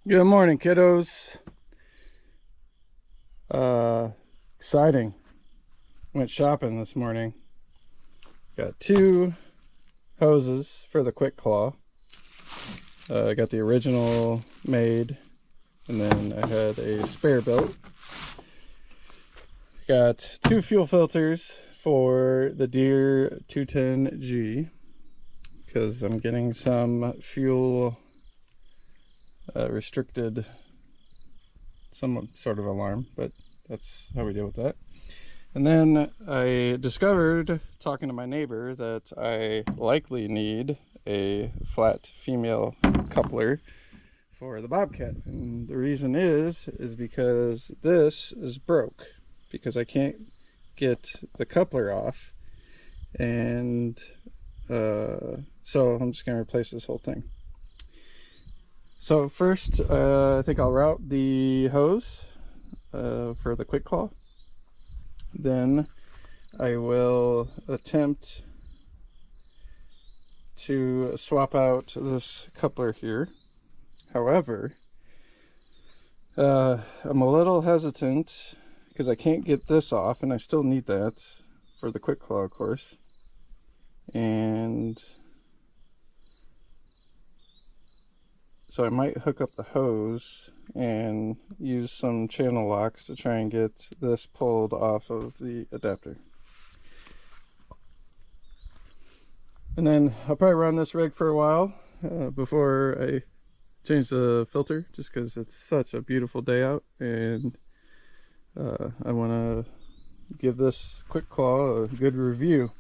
Good morning, kiddos. Exciting. Went shopping this morning. Got two hoses for the Quick Claw. I got the original made, and then I had a spare built. Got two fuel filters for the Deere 210G because I'm getting some fuel restricted, some sort of alarm, but that's how we deal with that. And then I discovered, talking to my neighbor, that I likely need a flat female coupler for the Bobcat. And the reason is because this is broke, because I can't get the coupler off. And so I'm just going to replace this whole thing. So first, I think I'll route the hose for the Quick Claw. Then I will attempt to swap out this coupler here. However, I'm a little hesitant because I can't get this off, and I still need that for the Quick Claw, of course. And so I might hook up the hose and use some channel locks to try and get this pulled off of the adapter. And then I'll probably run this rig for a while before I change the filter, just because it's such a beautiful day out, and I want to give this Quick Claw a good review.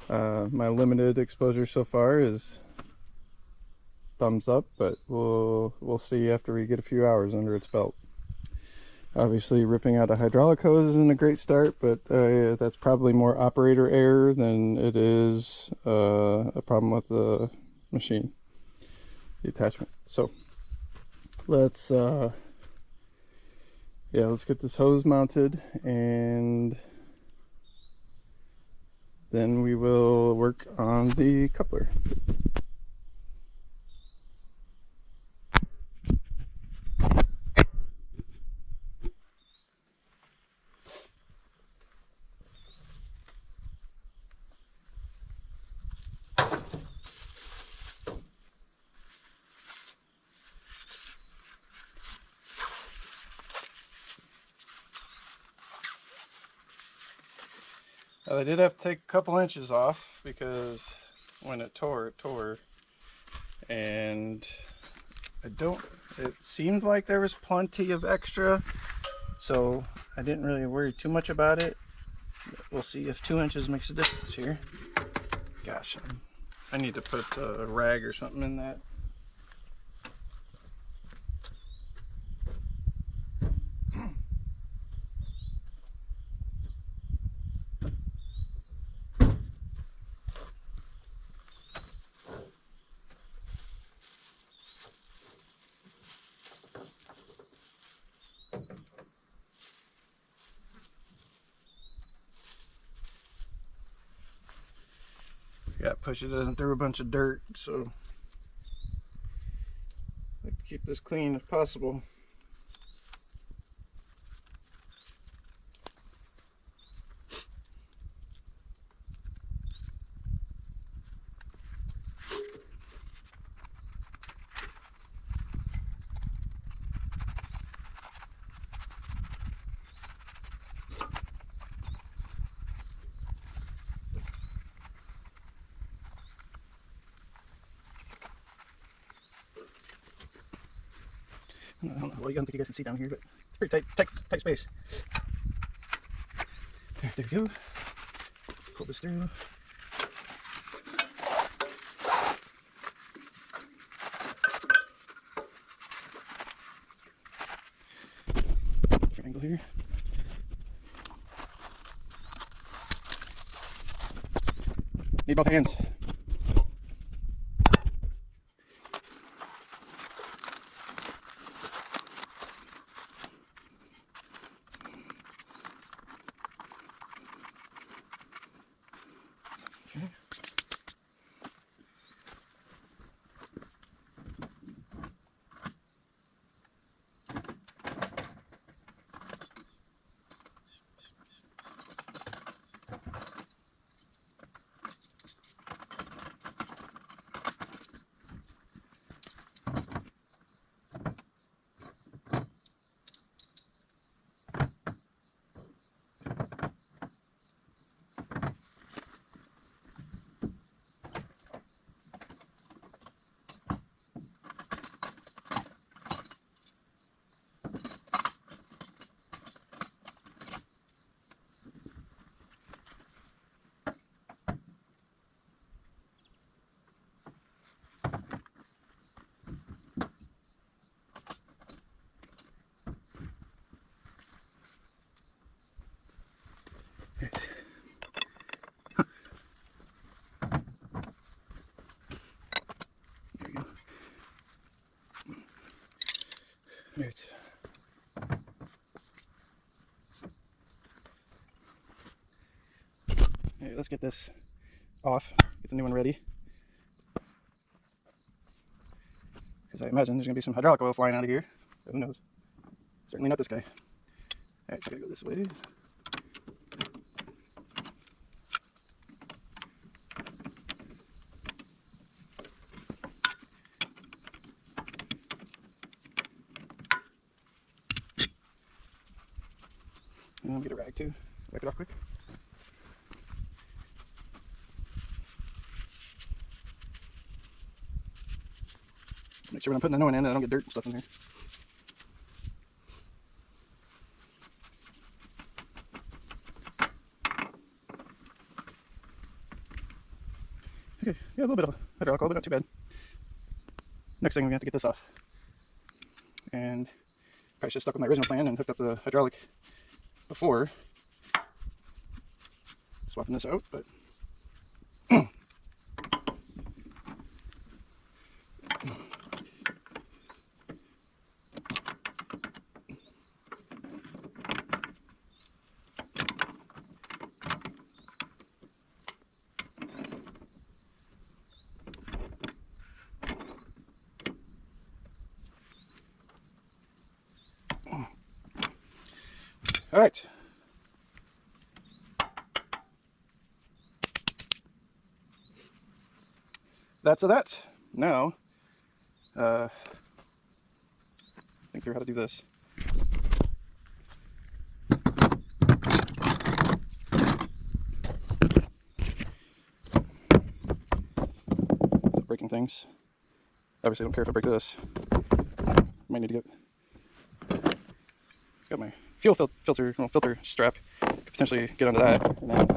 My limited exposure so far is thumbs up, but we'll see after we get a few hours under its belt. Obviously, ripping out a hydraulic hose isn't a great start, but that's probably more operator error than it is a problem with the machine, the attachment. So let's get this hose mounted, and then we will work on the coupler. I did have to take a couple inches off because when it tore, and it seemed like there was plenty of extra, so I didn't really worry too much about it. We'll see if 2 inches makes a difference here. Gosh, I need to put a rag or something in that. Yeah, push it in through a bunch of dirt, so I can keep this clean as possible. I don't know, well, I don't think you guys can see down here, but it's pretty tight space. There we go. Pull this through. Different angle here. Need both hands. Okay. Okay, let's get this off, get the new one ready. Because I imagine there's going to be some hydraulic oil flying out of here. But who knows? Certainly not this guy. Alright, so I gotta go this way. And I'll get a rag too. Wipe it off quick. Make sure when I'm putting the new one in, I don't get dirt and stuff in there. Okay, yeah, a little bit of hydraulic oil, but not too bad. Next thing, we're going to have to get this off. And probably should have stuck with my original plan and hooked up the hydraulic before swapping this out, but all right. That's that. Now, think through how to do this. Breaking things. Obviously, I don't care if I break this. Might need to got my fuel filter strap. Could potentially get onto that, and then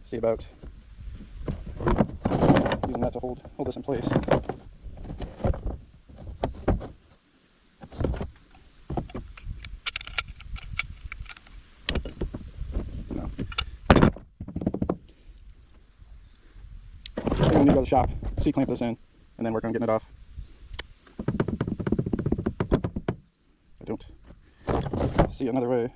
see about using that to hold this in place. No. I'm gonna need to go to the shop, C-clamp this in, and then work on getting it off. I don't see another way.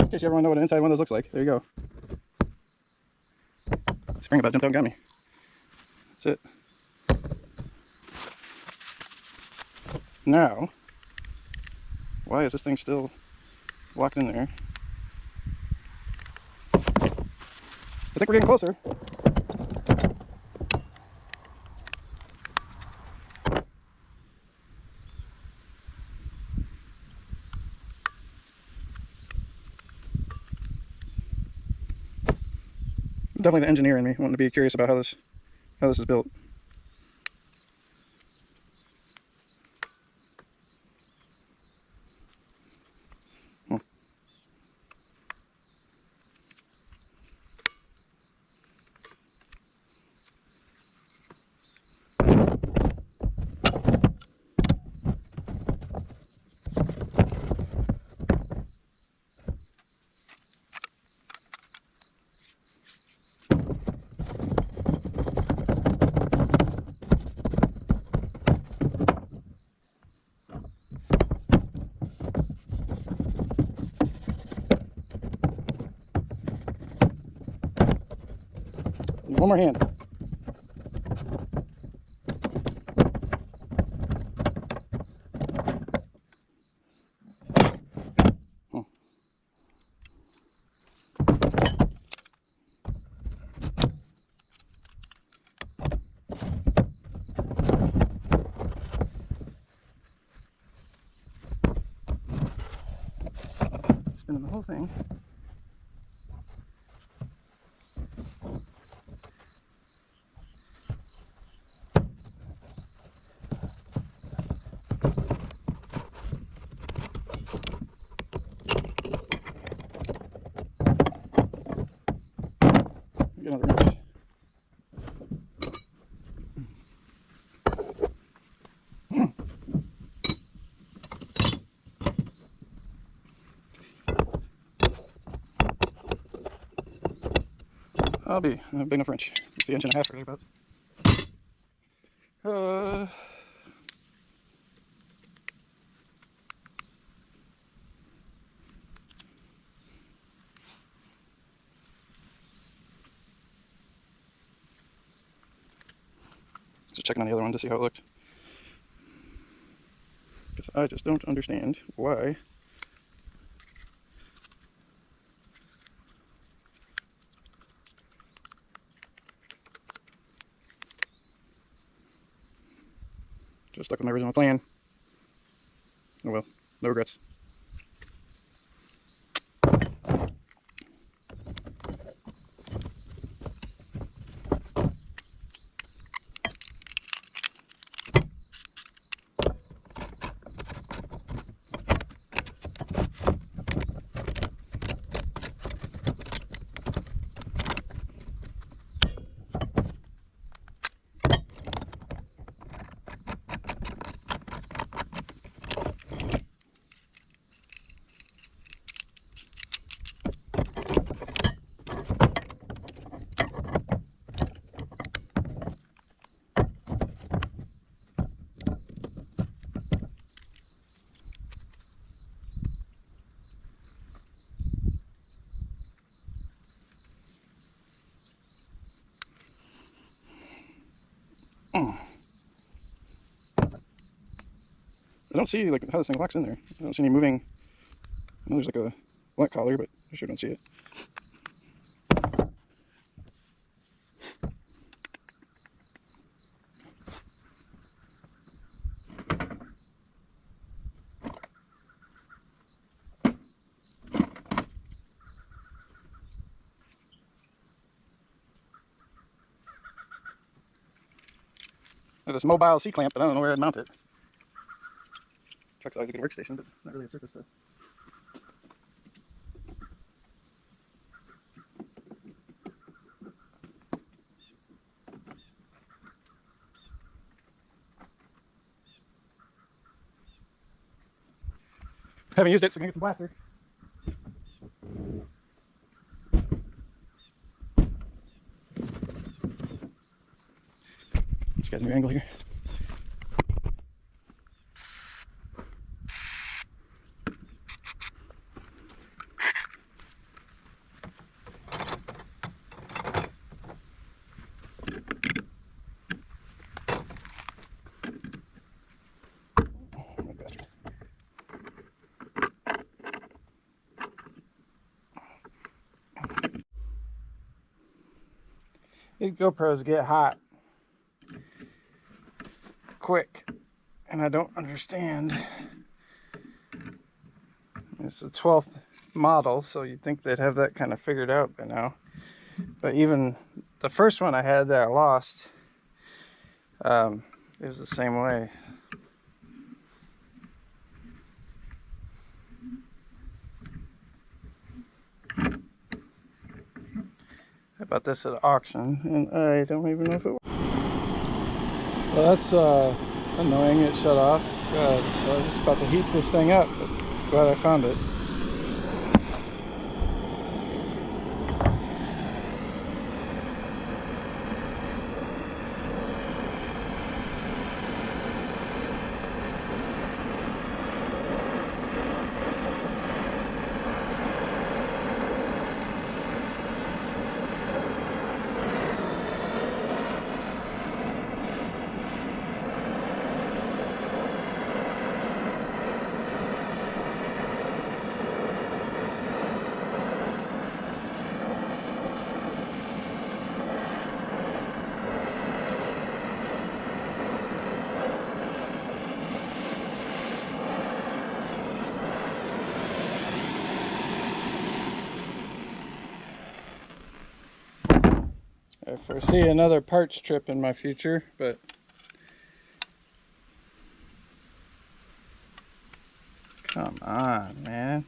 In case you ever want to know what an inside one of those looks like, there you go. Spring about jumped out and got me. That's it. Now, why is this thing still locked in there? I think we're getting closer. Definitely the engineer in me wanting to be curious about how this is built. One more hand. Spinning the whole thing. Get another wrench. I'll be a big enough wrench. It's the inch and a half, right about. Just checking on the other one to see how it looked. Because I just don't understand why. Just stuck with my original plan. Oh well, no regrets. I don't see like how this thing locks in there. I don't see any moving. I know there's like a black collar, but I sure don't see it. I have this mobile C-clamp, but I don't know where I'd mount it. Truck's always a good workstation, but not really a surface stuff. Haven't used it, so I'm gonna get some plaster. Just got a new angle here. These GoPros get hot quick, and I don't understand. It's the 12th model, so you'd think they'd have that kind of figured out by now. But even the first one I had that I lost, it was the same way. I bought this at auction, and I don't even know if it works. Well, that's annoying. It shut off. God, so I was just about to heat this thing up, but glad I found it. I foresee another parts trip in my future, but come on, man.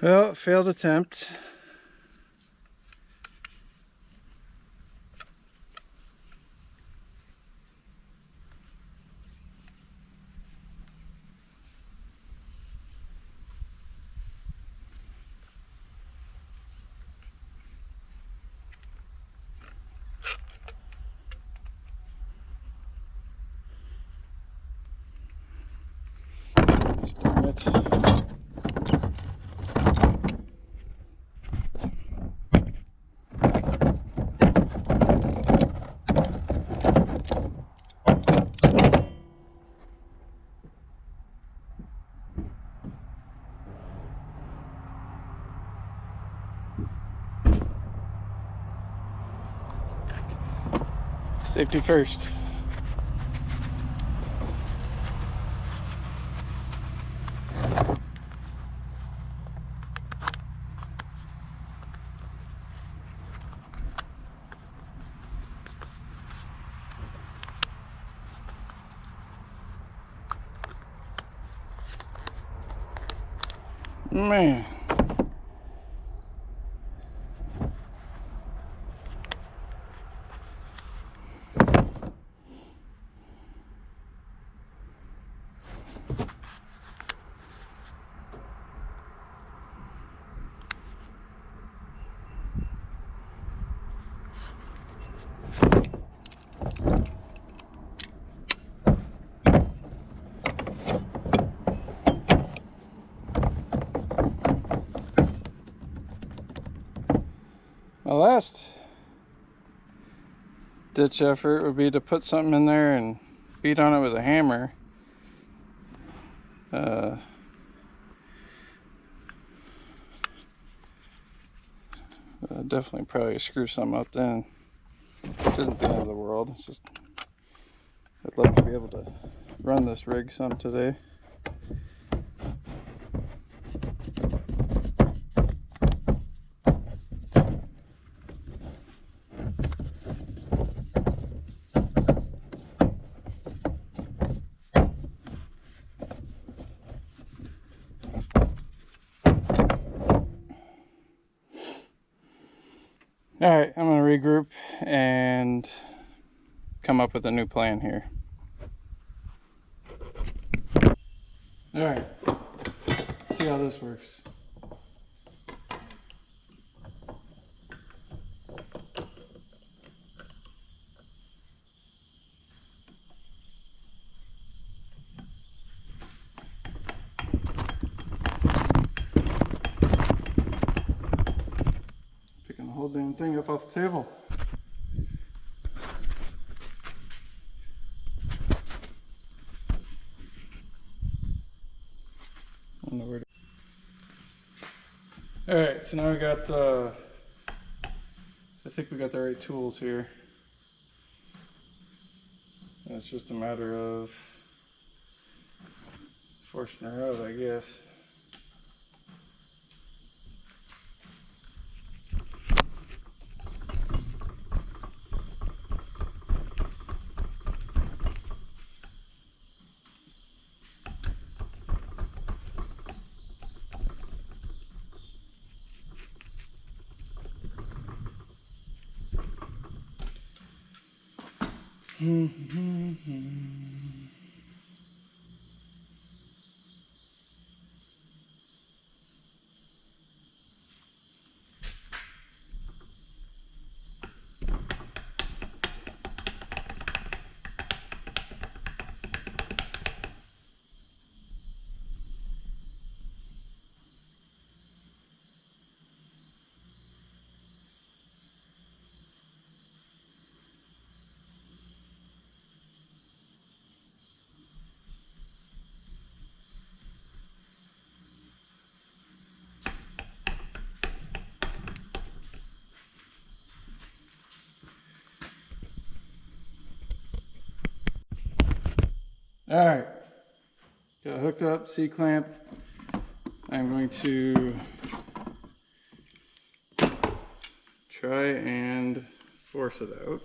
Well, failed attempt. Darn it. Safety first. Man. My last ditch effort would be to put something in there and beat on it with a hammer. Definitely probably screw something up then. This isn't the end of the world. It's just I'd love to be able to run this rig some today. Alright, I'm going to regroup and come up with a new plan here. Alright, see how this works. Picking the whole damn thing up off the table. Alright, so now we got, I think we got the right tools here. And it's just a matter of forcing her out, I guess. All right, got hooked up, C-clamp. I'm going to try and force it out.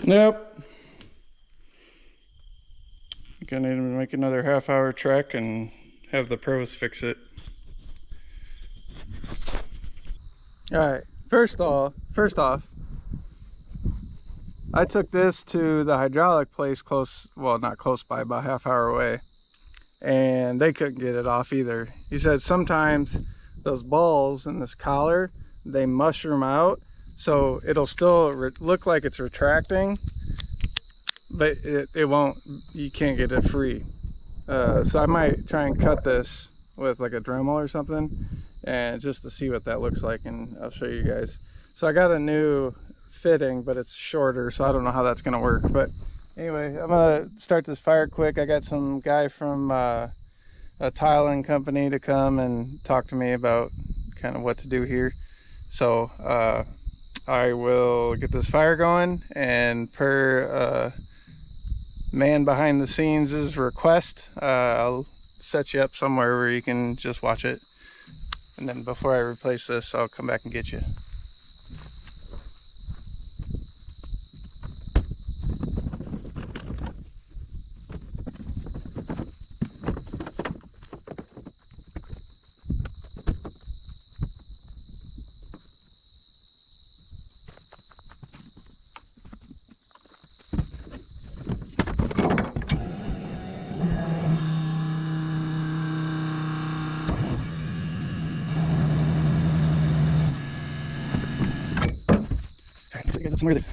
Nope. Gonna need to make another half-hour trek and have the pros fix it. Alright, first off, I took this to the hydraulic place close, well, not close by, about half-hour away, and they couldn't get it off either. He said sometimes those balls in this collar, they mushroom out, so it'll still look like it's retracting, but it won't, you can't get it free. So I might try and cut this with like a Dremel or something, and just to see what that looks like, and I'll show you guys. So I got a new fitting, but it's shorter, so I don't know how that's gonna work. But anyway, I'm gonna start this fire quick. I got some guy from a tiling company to come and talk to me about kind of what to do here. So I will get this fire going, and per man behind the scenes' request, I'll set you up somewhere where you can just watch it, and then before I replace this, I'll come back and get you. So you guys have some really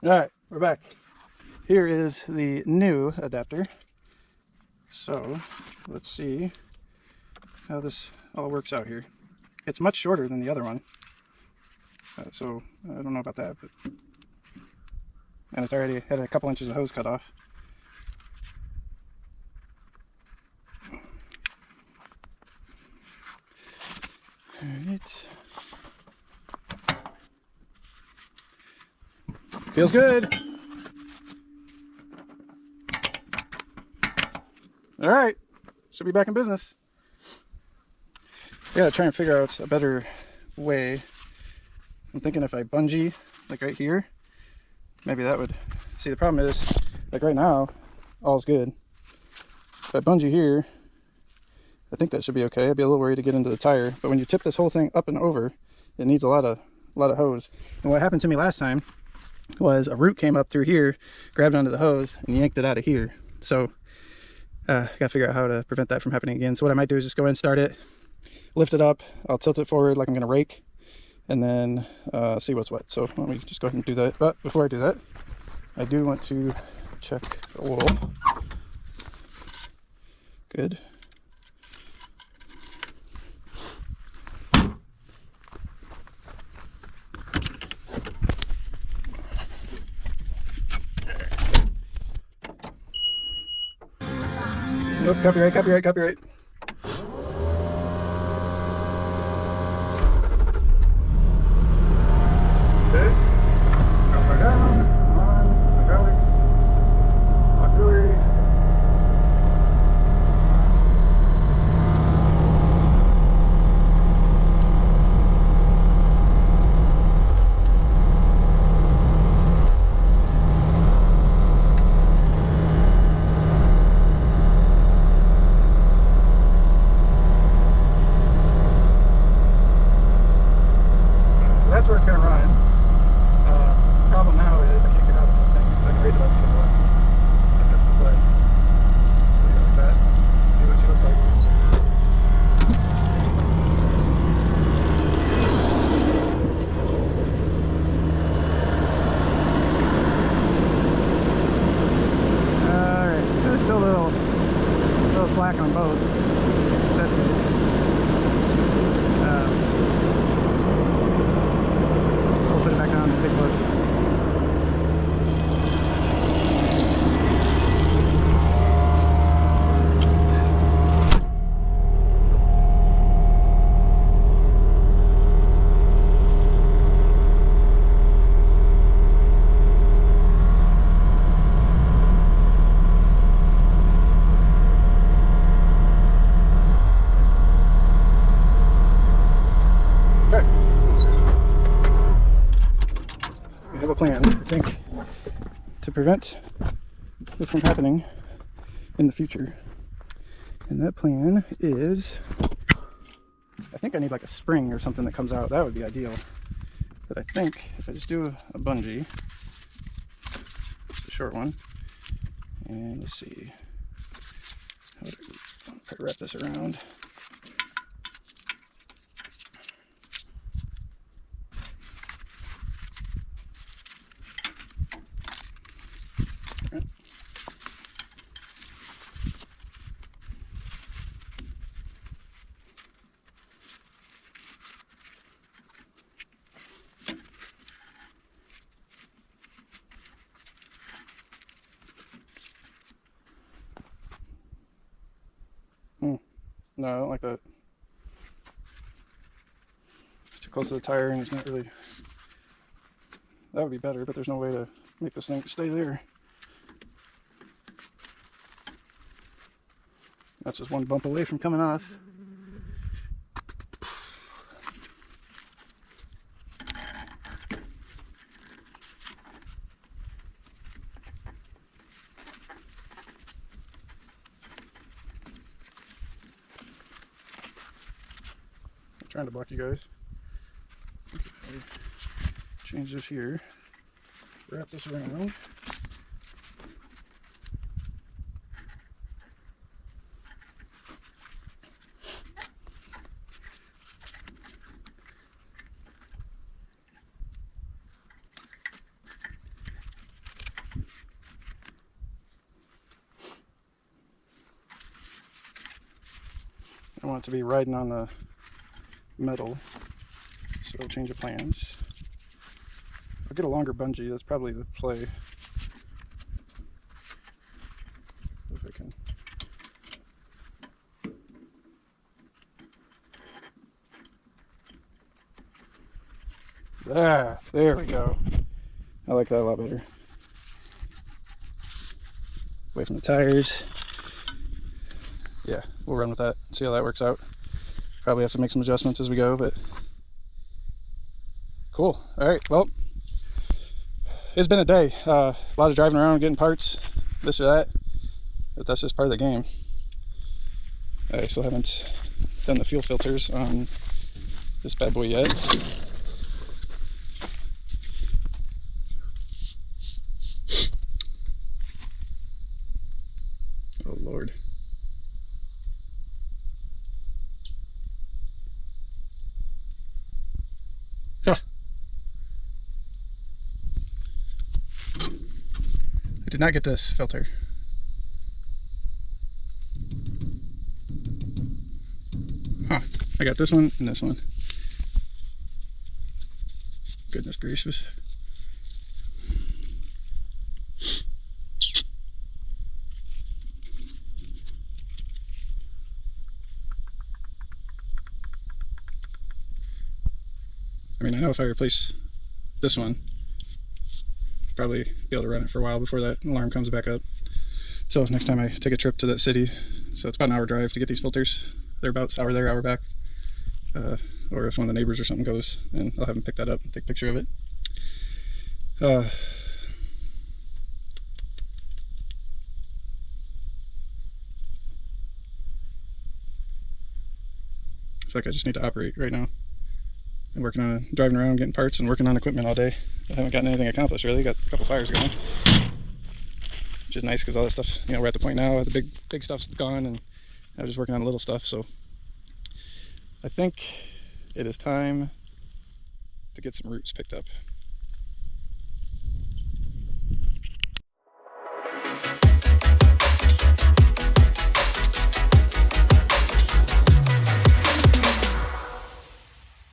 All right, we're back. Here is the new adapter. So let's see how this all works out here. It's much shorter than the other one. So I don't know about that, but and it's already had a couple inches of hose cut off. All right. Feels good. All right, should be back in business. I gotta try and figure out a better way. I'm thinking if I bungee, like right here, maybe that would, see the problem is, like right now, all's good. If I bungee here, I think that should be okay. I'd be a little worried to get into the tire, but when you tip this whole thing up and over, it needs a lot of hose. And what happened to me last time was a root came up through here, grabbed onto the hose, and yanked it out of here. So I gotta figure out how to prevent that from happening again. So what I might do is just go ahead and start it, lift it up, I'll tilt it forward like I'm gonna rake, and then see what's what. So let me just go ahead and do that. But before I do that, I do want to check the oil. Good. Nope, copyright. Okay, power down, on, hydraulics, auxiliary. That's where it's going to run. Problem now is I can't get out of the thing. I can raise it up to the left. That's the play. So leave it like that. See what she looks like. Alright, so there's still a little slack on both. So that's good. Put it back down and take a look. Okay. We have a plan, I think, to prevent this from happening in the future. And that plan is, I think I need like a spring or something that comes out. That would be ideal. But I think if I just do a bungee, it's a short one, and let's see, how would I probably wrap this around. No, I don't like that. It's too close to the tire and it's not really... That would be better, but there's no way to make this thing stay there. That's just one bump away from coming off. Trying to block you guys. Okay, change this here, wrap this around. want it to be riding on the metal, so change of plans. I'll get a longer bungee, that's probably the play. If I can. There we go. I like that a lot better. Away from the tires. Yeah, we'll run with that, see how that works out. Probably have to make some adjustments as we go, but cool. All right, well, it's been a day. A lot of driving around, getting parts, this or that, but that's just part of the game. I still haven't done the fuel filters on this bad boy yet. Oh Lord. Huh. I did not get this filter. Huh. I got this one and this one. Goodness gracious. I mean, I know if I replace this one, I'll probably be able to run it for a while before that alarm comes back up. So next time I take a trip to that city, so it's about an hour drive to get these filters. They're about hour there, hour back. Or if one of the neighbors or something goes, and I'll have them pick that up and take a picture of it. I feel like I just need to operate right now. I'm working on driving around, getting parts, and working on equipment all day. I haven't gotten anything accomplished really. Got a couple fires going, which is nice because all that stuff, you know, we're at the point now the big stuff's gone, and I'm just working on the little stuff. So I think it is time to get some roots picked up.